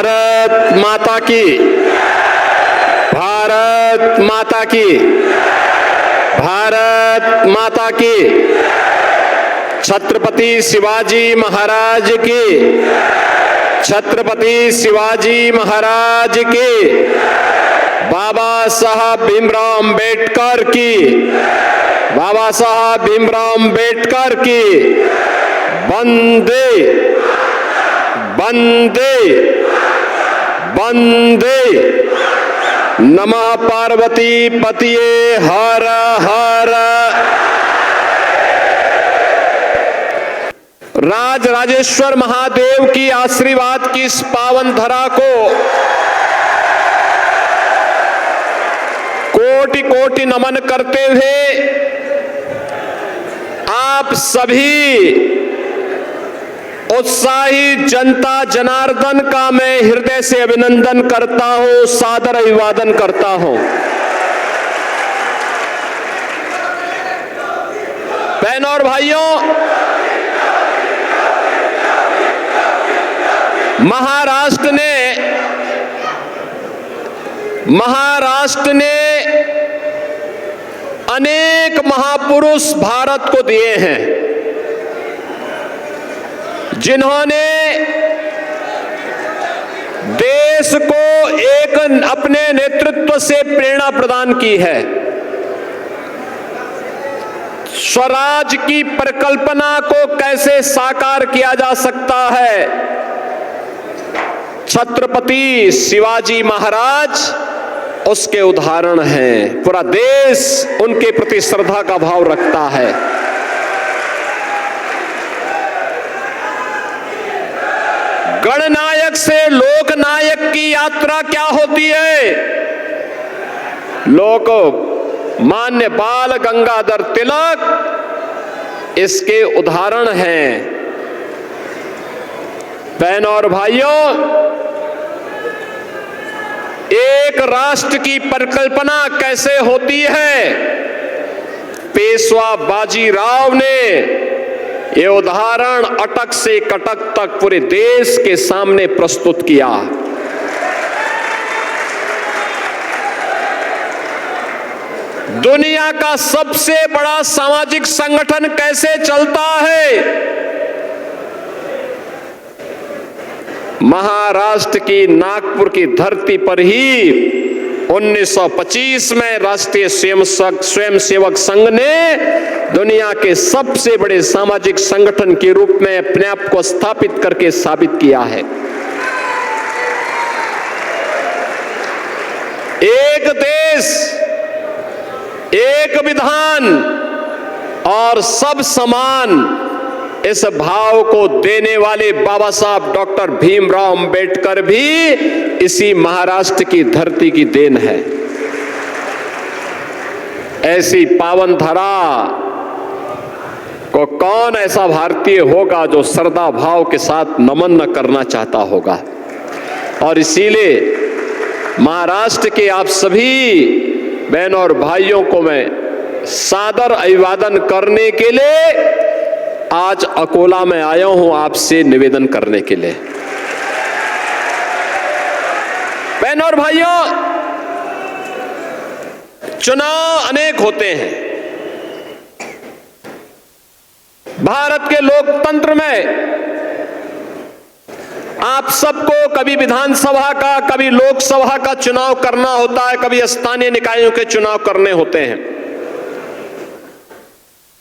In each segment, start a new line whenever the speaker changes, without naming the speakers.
भारत माता की, भारत माता की, भारत माता की। छत्रपति शिवाजी महाराज की, छत्रपति शिवाजी महाराज की। बाबा साहब भीमराव अंबेडकर की, बाबा साहब भीमराव अंबेडकर की। वंदे वंदे वंदे। नमः पार्वती पतिये हर हर। राज राजेश्वर महादेव की आशीर्वाद की इस पावन धरा को कोटि कोटि नमन करते हुए आप सभी उत्साही जनता जनार्दन का मैं हृदय से अभिनंदन करता हूं, सादर अभिवादन करता हूं। बहनों और भाइयों, महाराष्ट्र ने अनेक महापुरुष भारत को दिए हैं, जिन्होंने देश को एक अपने नेतृत्व से प्रेरणा प्रदान की है। स्वराज की परिकल्पना को कैसे साकार किया जा सकता है, छत्रपति शिवाजी महाराज उसके उदाहरण हैं। पूरा देश उनके प्रति श्रद्धा का भाव रखता है। गणनायक से लोकनायक की यात्रा क्या होती है? लोक मान्य बाल गंगाधर तिलक इसके उदाहरण हैं। बहनों और भाइयों, एक राष्ट्र की परिकल्पना कैसे होती है, पेशवा बाजीराव ने ये उदाहरण अटक से कटक तक पूरे देश के सामने प्रस्तुत किया। दुनिया का सबसे बड़ा सामाजिक संगठन कैसे चलता है? महाराष्ट्र की नागपुर की धरती पर ही 1925 में राष्ट्रीय स्वयंसेवक संघ ने दुनिया के सबसे बड़े सामाजिक संगठन के रूप में अपने आप को स्थापित करके साबित किया है। एक देश, एक विधान और सब समान, इस भाव को देने वाले बाबा साहब डॉक्टर भीमराव अंबेडकर भी इसी महाराष्ट्र की धरती की देन है। ऐसी पावन धरा को कौन ऐसा भारतीय होगा जो श्रद्धा भाव के साथ नमन न करना चाहता होगा? और इसीलिए महाराष्ट्र के आप सभी बहनों और भाइयों को मैं सादर अभिवादन करने के लिए आज अकोला में आया हूं, आपसे निवेदन करने के लिए। बहनों और भाइयों, चुनाव अनेक होते हैं। भारत के लोकतंत्र में आप सबको कभी विधानसभा का, कभी लोकसभा का चुनाव करना होता है, कभी स्थानीय निकायों के चुनाव करने होते हैं।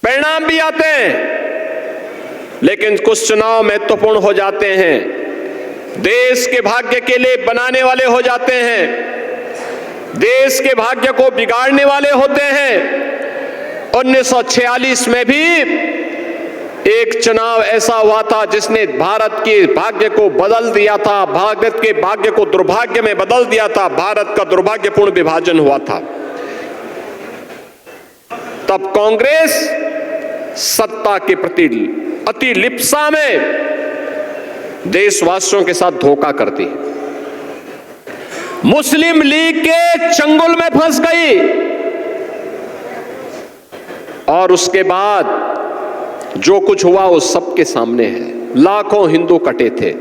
परिणाम भी आते हैं, लेकिन कुछ चुनाव महत्वपूर्ण हो जाते हैं, देश के भाग्य के लिए बनाने वाले हो जाते हैं, देश के भाग्य को बिगाड़ने वाले होते हैं। 1946 में भी एक चुनाव ऐसा हुआ था जिसने भारत के भाग्य को बदल दिया था, भारत के भाग्य को दुर्भाग्य में बदल दिया था, भारत का दुर्भाग्यपूर्ण विभाजन हुआ था। तब कांग्रेस सत्ता के प्रति अति लिप्सा में देशवासियों के साथ धोखा करती, मुस्लिम लीग के चंगुल में फंस गई और उसके बाद जो कुछ हुआ वो सबके सामने है। लाखों हिंदू कटे थे,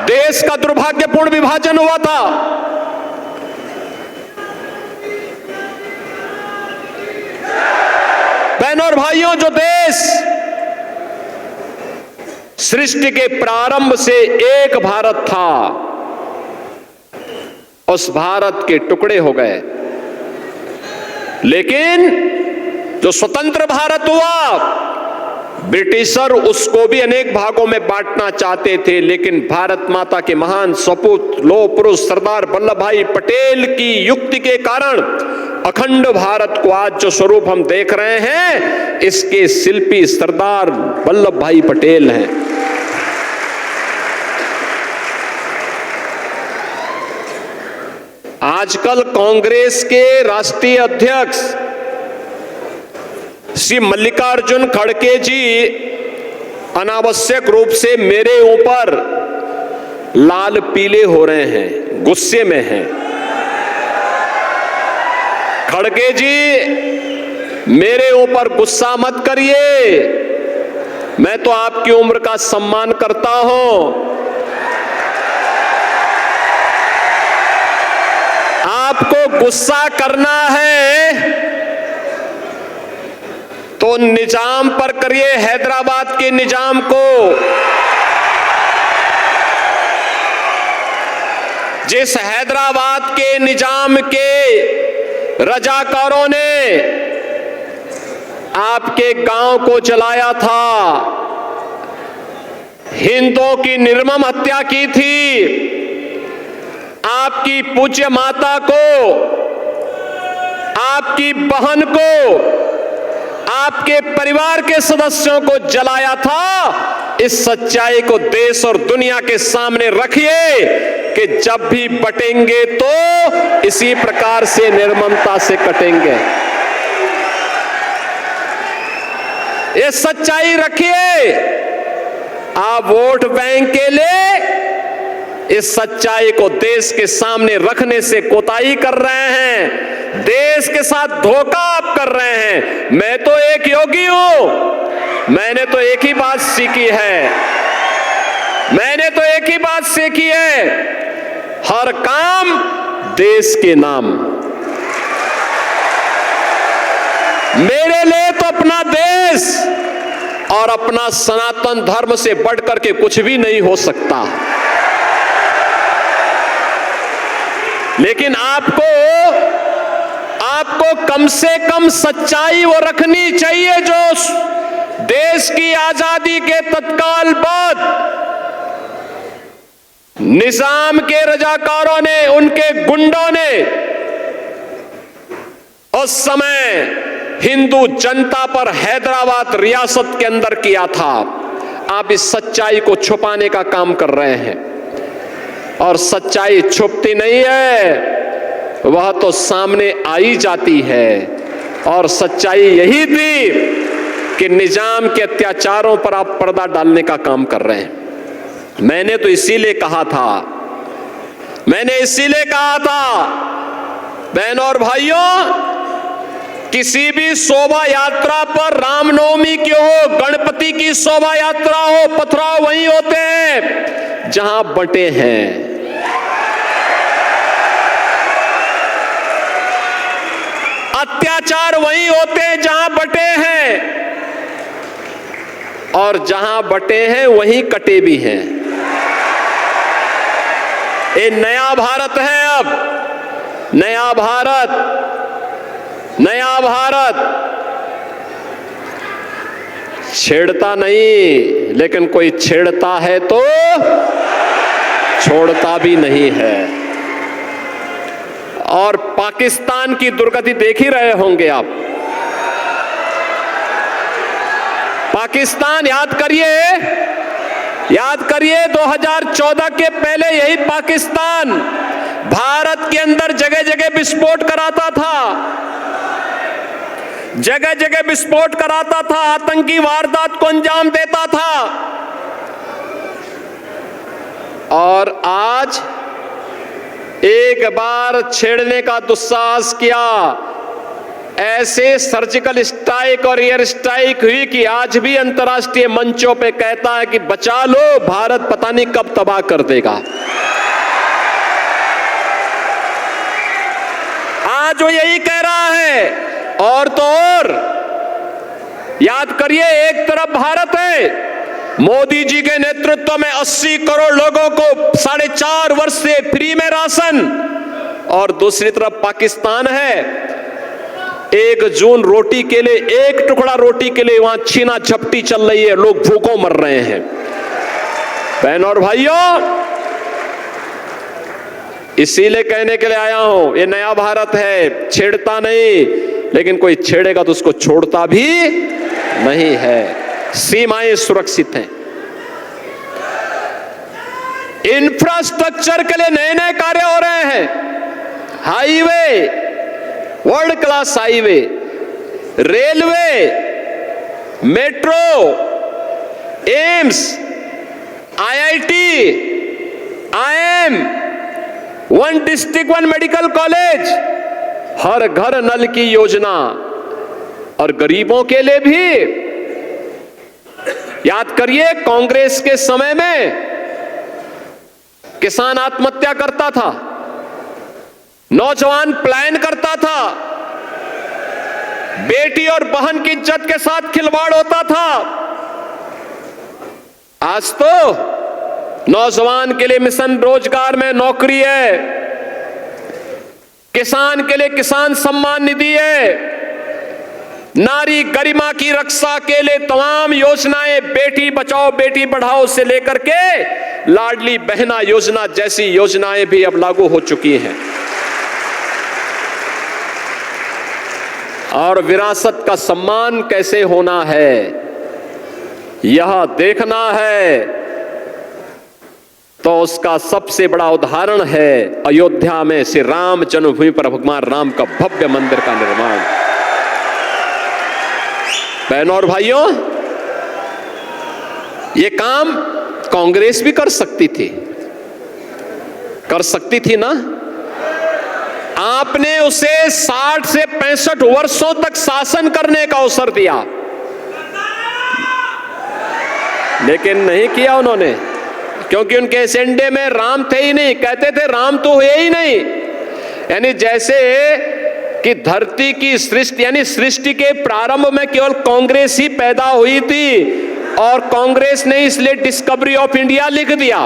देश का दुर्भाग्यपूर्ण विभाजन हुआ था। बहनों और भाइयों, जो देश सृष्टि के प्रारंभ से एक भारत था, उस भारत के टुकड़े हो गए। लेकिन जो स्वतंत्र भारत हुआ, ब्रिटिशर उसको भी अनेक भागों में बांटना चाहते थे, लेकिन भारत माता के महान सपूत लौह पुरुष सरदार वल्लभ भाई पटेल की युक्ति के कारण अखंड भारत को आज जो स्वरूप हम देख रहे हैं, इसके शिल्पी सरदार वल्लभ भाई पटेल हैं। आजकल कांग्रेस के राष्ट्रीय अध्यक्ष श्री मल्लिकार्जुन खड़गे जी अनावश्यक रूप से मेरे ऊपर लाल पीले हो रहे हैं, गुस्से में हैं। खड़गे जी, मेरे ऊपर गुस्सा मत करिए, मैं तो आपकी उम्र का सम्मान करता हूं। आपको गुस्सा करना है तो निजाम पर करिए, हैदराबाद के निजाम को, जिस हैदराबाद के निजाम के रजाकारों ने आपके गांव को जलाया था, हिंदुओं की निर्मम हत्या की थी, आपकी पूज्य माता को, आपकी बहन को, आपके परिवार के सदस्यों को जलाया था। इस सच्चाई को देश और दुनिया के सामने रखिए कि जब भी बटेंगे तो इसी प्रकार से निर्ममता से कटेंगे। ये सच्चाई रखिए। आप वोट बैंक के लिए इस सच्चाई को देश के सामने रखने से कोताही कर रहे हैं, देश के साथ धोखा आप कर रहे हैं। मैं तो एक योगी हूं, मैंने तो एक ही बात सीखी है, मैंने तो एक ही बात सीखी है, हर काम देश के नाम। मेरे लिए तो अपना देश और अपना सनातन धर्म से बढ़कर के कुछ भी नहीं हो सकता। लेकिन आपको कम से कम सच्चाई वो रखनी चाहिए जो देश की आजादी के तत्काल बाद निजाम के रजाकारों ने, उनके गुंडों ने उस समय हिंदू जनता पर हैदराबाद रियासत के अंदर किया था। आप इस सच्चाई को छुपाने का काम कर रहे हैं और सच्चाई छुपती नहीं है, वह तो सामने आई जाती है। और सच्चाई यही थी कि निजाम के अत्याचारों पर आप पर्दा डालने का काम कर रहे हैं। मैंने तो इसीलिए कहा था, बहनों और भाइयों, किसी भी शोभा यात्रा पर, रामनवमी की हो, गणपति की शोभा यात्रा हो, पथराव वहीं होते हैं जहां बटे हैं। अत्याचार वहीं होते हैं जहां बटे हैं, और जहां बटे हैं वहीं कटे भी हैं। ये नया भारत है, अब नया भारत छेड़ता नहीं, लेकिन कोई छेड़ता है तो छोड़ता भी नहीं है। और पाकिस्तान की दुर्गति देख ही रहे होंगे आप। पाकिस्तान, याद करिए 2014 के पहले यही पाकिस्तान भारत के अंदर जगह जगह विस्फोट कराता था, जगह जगह विस्फोट कराता था, आतंकी वारदात को अंजाम देता था। और आज एक बार छेड़ने का दुस्साहस किया, ऐसे सर्जिकल स्ट्राइक स्ट्राइक और एयर स्ट्राइक हुई कि आज भी अंतर्राष्ट्रीय मंचों पे कहता है कि बचा लो, भारत पता नहीं कब तबाह कर देगा। आज वो यही कह रहा है। और तो और याद करिए, एक तरफ भारत है, मोदी जी के नेतृत्व में 80 करोड़ लोगों को 4.5 वर्ष से फ्री में राशन, और दूसरी तरफ पाकिस्तान है, 1 जून रोटी के लिए, 1 टुकड़ा रोटी के लिए वहां छीना झपटी चल रही है, लोग भूखों मर रहे हैं। बहन और भाइयों, इसीलिए कहने के लिए आया हूं, ये नया भारत है, छेड़ता नहीं, लेकिन कोई छेड़ेगा तो उसको छोड़ता भी नहीं है। सीमाएं सुरक्षित हैं। इंफ्रास्ट्रक्चर के लिए नए नए कार्य हो रहे हैं। Highway, world class highway, railway, metro, AIIMS, IIT, IIM, 1 district 1 medical college, हर घर नल की योजना, और गरीबों के लिए भी। याद करिए, कांग्रेस के समय में किसान आत्महत्या करता था, नौजवान पलायन करता था, बेटी और बहन की इज्जत के साथ खिलवाड़ होता था। आज तो नौजवान के लिए मिशन रोजगार में नौकरी है, किसान के लिए किसान सम्मान निधि है, नारी गरिमा की रक्षा के लिए तमाम योजनाएं, बेटी बचाओ बेटी बढ़ाओ से लेकर के लाडली बहना योजना जैसी योजनाएं भी अब लागू हो चुकी हैं। और विरासत का सम्मान कैसे होना है, यह देखना है, तो उसका सबसे बड़ा उदाहरण है अयोध्या में श्री राम जन्मभूमि पर भगवान राम का भव्य मंदिर का निर्माण। बहनों और भाइयों, यह काम कांग्रेस भी कर सकती थी ना। आपने उसे 60 से 65 वर्षों तक शासन करने का अवसर दिया, लेकिन नहीं किया उन्होंने, क्योंकि उनके एजेंडे में राम थे ही नहीं। कहते थे राम तो हुए ही नहीं। यानी जैसे कि धरती की सृष्टि, यानी सृष्टि के प्रारंभ में केवल कांग्रेस ही पैदा हुई थी, और कांग्रेस ने इसलिए डिस्कवरी ऑफ इंडिया लिख दिया,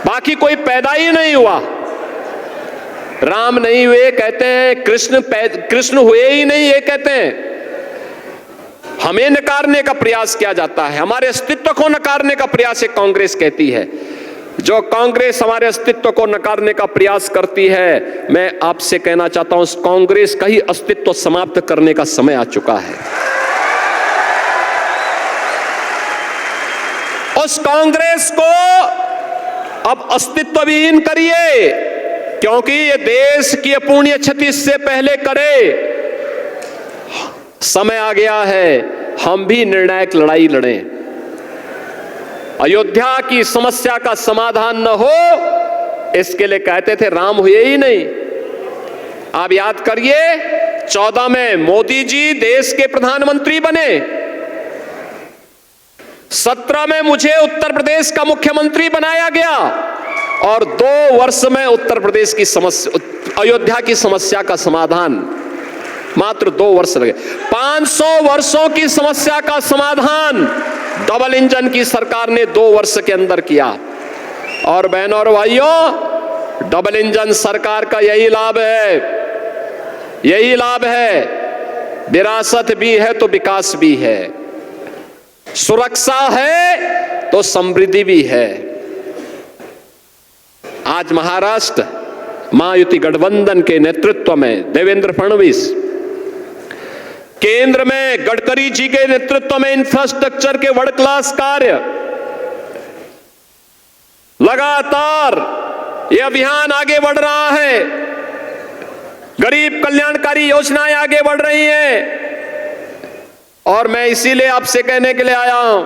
बाकी कोई पैदा ही नहीं हुआ। राम नहीं हुए कहते हैं, कृष्ण हुए ही नहीं ये कहते हैं। हमें नकारने का प्रयास किया जाता है, हमारे अस्तित्व को नकारने का प्रयास एक कांग्रेस कहती है। जो कांग्रेस हमारे अस्तित्व को नकारने का प्रयास करती है, मैं आपसे कहना चाहता हूं, उस कांग्रेस का ही अस्तित्व समाप्त करने का समय आ चुका है। उस कांग्रेस को अब अस्तित्व विहीन करिए, क्योंकि ये देश की अपूर्णीय क्षति इससे पहले करे। समय आ गया है, हम भी निर्णायक लड़ाई लड़ें। अयोध्या की समस्या का समाधान न हो, इसके लिए कहते थे राम हुए ही नहीं। आप याद करिए, 14 में मोदी जी देश के प्रधानमंत्री बने, 17 में मुझे उत्तर प्रदेश का मुख्यमंत्री बनाया गया, और 2 वर्ष में उत्तर प्रदेश की समस्या, अयोध्या की समस्या का समाधान मात्र 2 वर्ष लगे। 500 वर्षों की समस्या का समाधान डबल इंजन की सरकार ने 2 वर्ष के अंदर किया। और बहनों और भाइयों, डबल इंजन सरकार का यही लाभ है, विरासत भी है तो विकास भी है, सुरक्षा है तो समृद्धि भी है। आज महाराष्ट्र महायुति गठबंधन के नेतृत्व में देवेंद्र फडणवीस, केंद्र में गडकरी जी के नेतृत्व में इंफ्रास्ट्रक्चर के वर्ल्ड क्लास कार्य, लगातार यह अभियान आगे बढ़ रहा है, गरीब कल्याणकारी योजनाएं आगे बढ़ रही हैं। और मैं इसीलिए आपसे कहने के लिए आया हूं,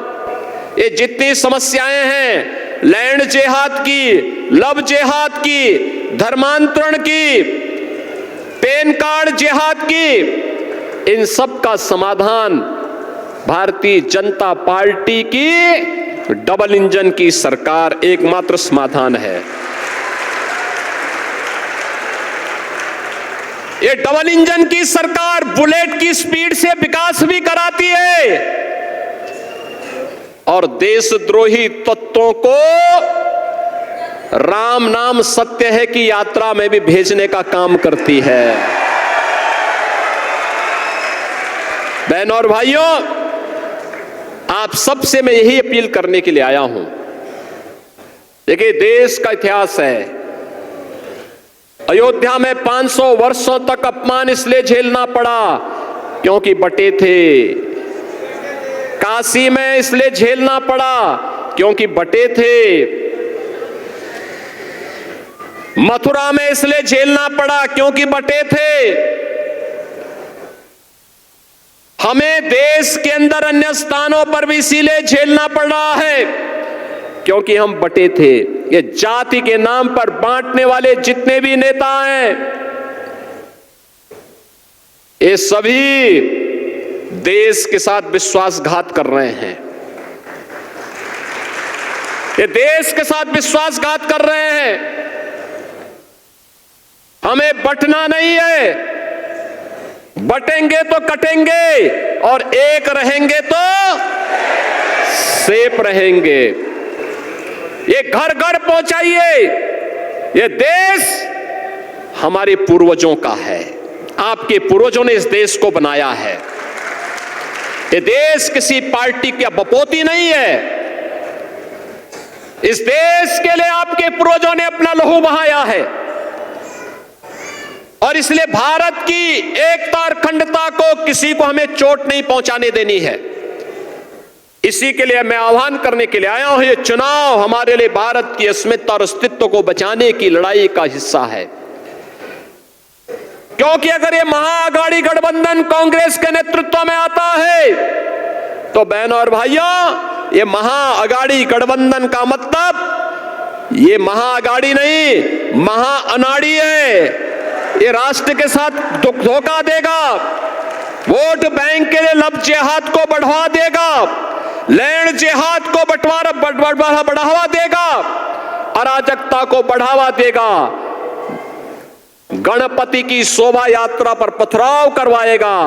ये जितनी समस्याएं हैं, लैंड जेहाद की, लव जेहाद की, धर्मांतरण की, पैन कार्ड जेहाद की, इन सब का समाधान भारतीय जनता पार्टी की डबल इंजन की सरकार एकमात्र समाधान है। ये डबल इंजन की सरकार बुलेट की स्पीड से विकास भी कराती है और देशद्रोही तत्वों को राम नाम सत्य है की यात्रा में भी भेजने का काम करती है। बहनों और भाइयों, आप सबसे मैं यही अपील करने के लिए आया हूं। देखिए, देश का इतिहास है, अयोध्या में 500 वर्षों तक अपमान इसलिए झेलना पड़ा क्योंकि बटे थे। काशी में इसलिए झेलना पड़ा क्योंकि बटे थे। मथुरा में इसलिए झेलना पड़ा क्योंकि बटे थे। हमें देश के अंदर अन्य स्थानों पर भी इसीलिए झेलना पड़ रहा है क्योंकि हम बटे थे। ये जाति के नाम पर बांटने वाले जितने भी नेता हैं, ये सभी देश के साथ विश्वासघात कर रहे हैं। ये देश के साथ विश्वासघात कर रहे हैं। हमें बंटना नहीं है, बटेंगे तो कटेंगे और एक रहेंगे तो सेफ रहेंगे। ये घर घर पहुंचाइए। ये देश हमारे पूर्वजों का है, आपके पूर्वजों ने इस देश को बनाया है। ये देश किसी पार्टी की बपोती नहीं है। इस देश के लिए आपके पूर्वजों ने अपना लहू बहाया है और इसलिए भारत की एकता और अखंडता को किसी को हमें चोट नहीं पहुंचाने देनी है। इसी के लिए मैं आह्वान करने के लिए आया हूं। ये चुनाव हमारे लिए भारत की अस्मिता और अस्तित्व को बचाने की लड़ाई का हिस्सा है, क्योंकि अगर ये महाअघाड़ी गठबंधन कांग्रेस के नेतृत्व में आता है तो बहनों और भाइयों, ये महाअघाड़ी गठबंधन का मतलब ये महाअघाड़ी नहीं, महाअनाड़ी है। ये राष्ट्र के साथ धोखा देगा, वोट बैंक के लिए लब जिहाद को बढ़वा देगा, लैंड जिहाद को बढ़ावा देगा, अराजकता को बढ़ावा देगा, गणपति की शोभा यात्रा पर पथराव करवाएगा,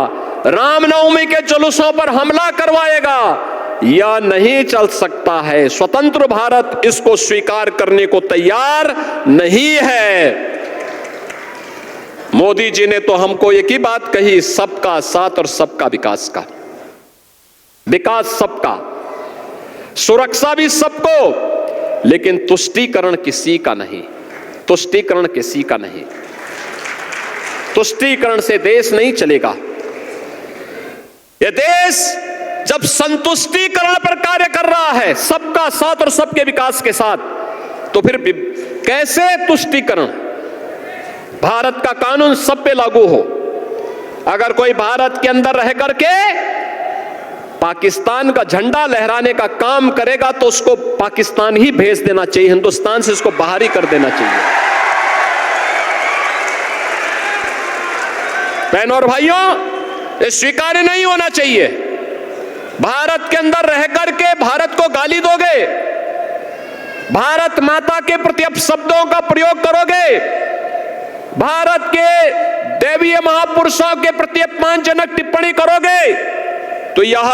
रामनवमी के जुलूसों पर हमला करवाएगा। यह नहीं चल सकता है। स्वतंत्र भारत इसको स्वीकार करने को तैयार नहीं है। मोदी जी ने तो हमको एक ही बात कही, सबका साथ और सबका विकास का। विकास सबका, सुरक्षा भी सबको, लेकिन तुष्टीकरण किसी का नहीं। तुष्टीकरण किसी का नहीं। तुष्टीकरण से देश नहीं चलेगा। यह देश जब संतुष्टीकरण पर कार्य कर रहा है, सबका साथ और सबके विकास के साथ, तो फिर कैसे तुष्टीकरण? भारत का कानून सब पे लागू हो। अगर कोई भारत के अंदर रह करके पाकिस्तान का झंडा लहराने का काम करेगा तो उसको पाकिस्तान ही भेज देना चाहिए, हिंदुस्तान से उसको बाहर ही कर देना चाहिए। बहनों और भाइयों, ये स्वीकार्य नहीं होना चाहिए। भारत के अंदर रह करके भारत को गाली दोगे, भारत माता के प्रति अपशब्दों का प्रयोग करोगे, भारत के देवीय महापुरुषों के प्रति अपमानजनक टिप्पणी करोगे, तो यह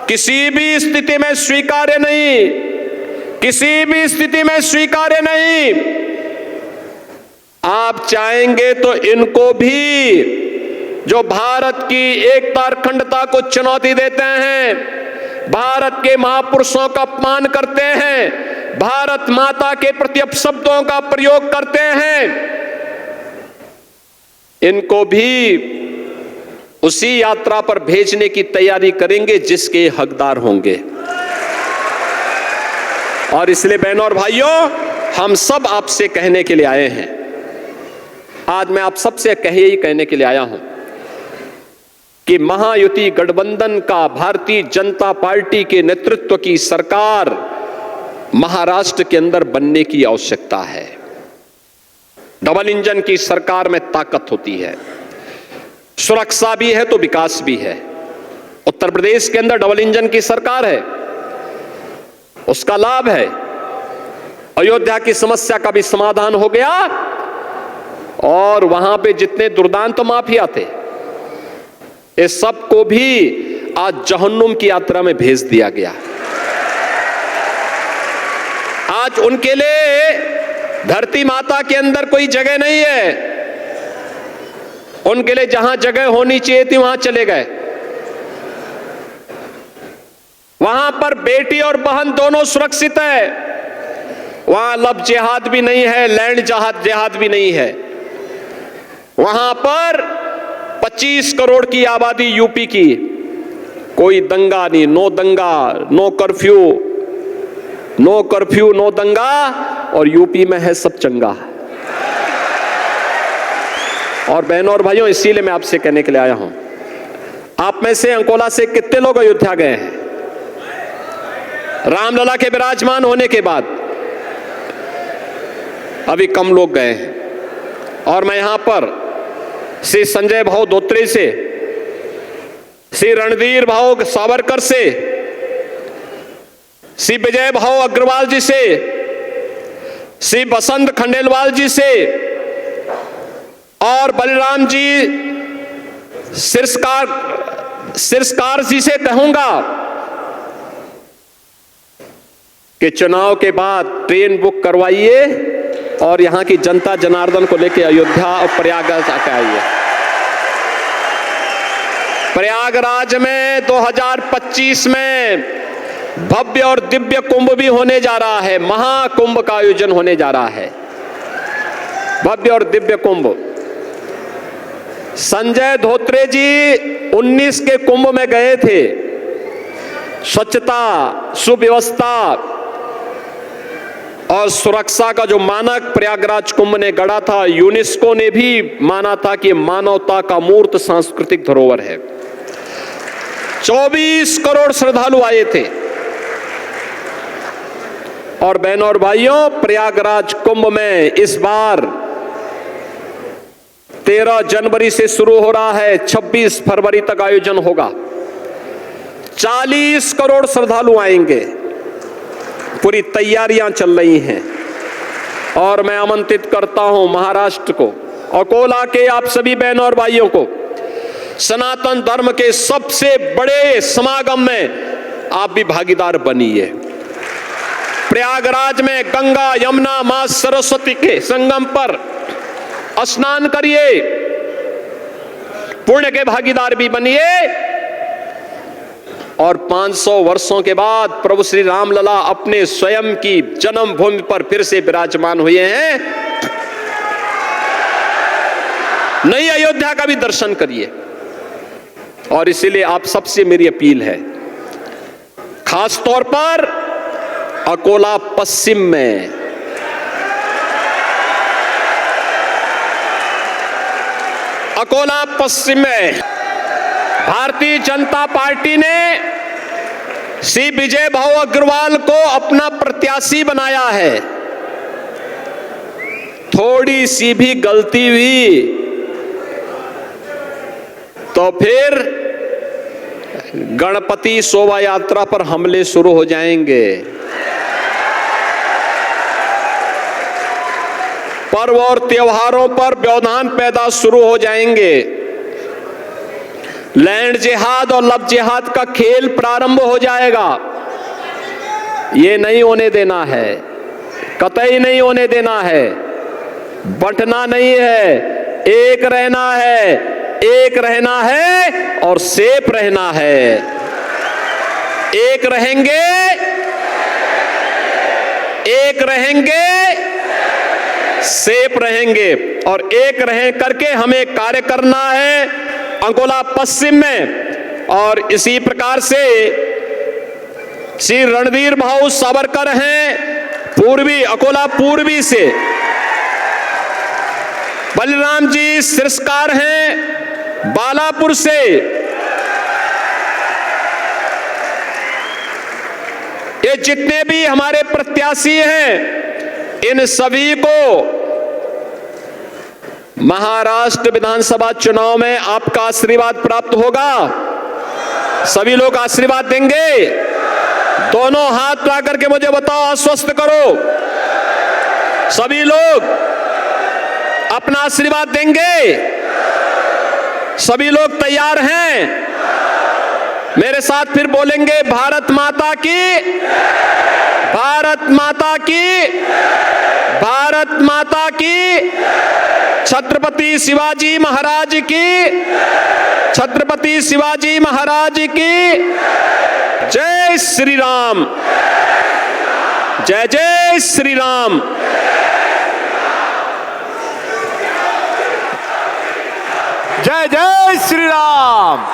किसी भी स्थिति में स्वीकार्य नहीं, किसी भी स्थिति में स्वीकार्य नहीं। आप चाहेंगे तो इनको भी, जो भारत की एकता और अखंडता को चुनौती देते हैं, भारत के महापुरुषों का अपमान करते हैं, भारत माता के प्रति अपशब्दों का प्रयोग करते हैं, इनको भी उसी यात्रा पर भेजने की तैयारी करेंगे जिसके हकदार होंगे। और इसलिए बहनों और भाइयों, हम सब आपसे कहने के लिए आए हैं। आज मैं आप सबसे कहने के लिए आया हूं कि महायुति गठबंधन का भारतीय जनता पार्टी के नेतृत्व की सरकार महाराष्ट्र के अंदर बनने की आवश्यकता है। डबल इंजन की सरकार में ताकत होती है। सुरक्षा भी है तो विकास भी है। उत्तर प्रदेश के अंदर डबल इंजन की सरकार है, उसका लाभ है। अयोध्या की समस्या का भी समाधान हो गया और वहां पे जितने दुर्दांत माफिया थे, इस सब को भी आज जहन्नुम की यात्रा में भेज दिया गया। आज उनके लिए धरती माता के अंदर कोई जगह नहीं है। उनके लिए जहां जगह होनी चाहिए थी वहां चले गए। वहां पर बेटी और बहन दोनों सुरक्षित है। वहां लव जिहाद भी नहीं है, लैंड जिहाद भी नहीं है। वहां पर 25 करोड़ की आबादी यूपी की, कोई दंगा नहीं, नो दंगा, no curfew, no curfew, no दंगा, और यूपी में है सब चंगा। और बहनों और भाइयों, इसीलिए मैं आपसे कहने के लिए आया हूं, आप में से अंकोला से कितने लोग अयोध्या गए हैं रामलला के विराजमान होने के बाद? अभी कम लोग गए हैं। और मैं यहां पर श्री संजय भाऊ धोत्रे से, श्री रणधीर भाऊ सावरकर से, श्री विजय भाऊ अग्रवाल जी से, श्री बसंत खंडेलवाल जी से और बलराम जी सिरस्कार जी से कहूंगा कि चुनाव के बाद ट्रेन बुक करवाइए और यहां की जनता जनार्दन को लेकर अयोध्या और प्रयागराज आके आइए। प्रयागराज में 2025 में भव्य और दिव्य कुंभ भी होने जा रहा है। महाकुंभ का आयोजन होने जा रहा है, भव्य और दिव्य कुंभ। संजय धोत्रे जी 19 के कुंभ में गए थे। स्वच्छता, सुव्यवस्था और सुरक्षा का जो मानक प्रयागराज कुंभ ने गढ़ा था, यूनेस्को ने भी माना था कि मानवता का मूर्त सांस्कृतिक धरोहर है। 24 करोड़ श्रद्धालु आए थे। और बहनों और भाइयों, प्रयागराज कुंभ में इस बार 13 जनवरी से शुरू हो रहा है, 26 फरवरी तक आयोजन होगा। 40 करोड़ श्रद्धालु आएंगे। पूरी तैयारियां चल रही हैं और मैं आमंत्रित करता हूं महाराष्ट्र को, अकोला के आप सभी बहनों और भाइयों को सनातन धर्म के सबसे बड़े समागम में आप भी भागीदार बनिए। प्रयागराज में गंगा यमुना मां सरस्वती के संगम पर स्नान करिए, पुण्य के भागीदार भी बनिए। और 500 वर्षों के बाद प्रभु श्री रामलला अपने स्वयं की जन्मभूमि पर फिर से विराजमान हुए हैं। नई अयोध्या का भी दर्शन करिए। और इसीलिए आप सबसे मेरी अपील है, खास तौर पर अकोला पश्चिम में, अकोला पश्चिम में भारतीय जनता पार्टी ने श्री विजय भाऊ अग्रवाल को अपना प्रत्याशी बनाया है। थोड़ी सी भी गलती हुई तो फिर गणपति शोभा यात्रा पर हमले शुरू हो जाएंगे। पर्व और त्योहारों पर व्यवधान पैदा शुरू हो जाएंगे। लैंड जिहाद और लव जिहाद का खेल प्रारंभ हो जाएगा। ये नहीं होने देना है, कतई नहीं होने देना है। बंटना नहीं है, एक रहना है, एक रहना है और सेफ रहना है। एक रहेंगे, एक रहेंगे, सेफ रहेंगे। और एक रह करके हमें कार्य करना है अंकोला पश्चिम में। और इसी प्रकार से श्री रणधीर भाऊ सावरकर हैं पूर्वी, अकोला पूर्वी से, बलराम जी सिरस्कार हैं बालापुर से, ये जितने भी हमारे प्रत्याशी हैं इन सभी को महाराष्ट्र विधानसभा चुनाव में आपका आशीर्वाद प्राप्त होगा। सभी लोग आशीर्वाद देंगे। दोनों हाथ उठा करके मुझे बताओ, आश्वस्त करो। सभी लोग अपना आशीर्वाद देंगे। सभी लोग तैयार हैं? मेरे साथ फिर बोलेंगे, भारत माता की, भारत माता की, भारत माता की, छत्रपति शिवाजी महाराज की, छत्रपति शिवाजी महाराज की। जय श्री राम, जय जय श्री राम।
जय जय श्री राम।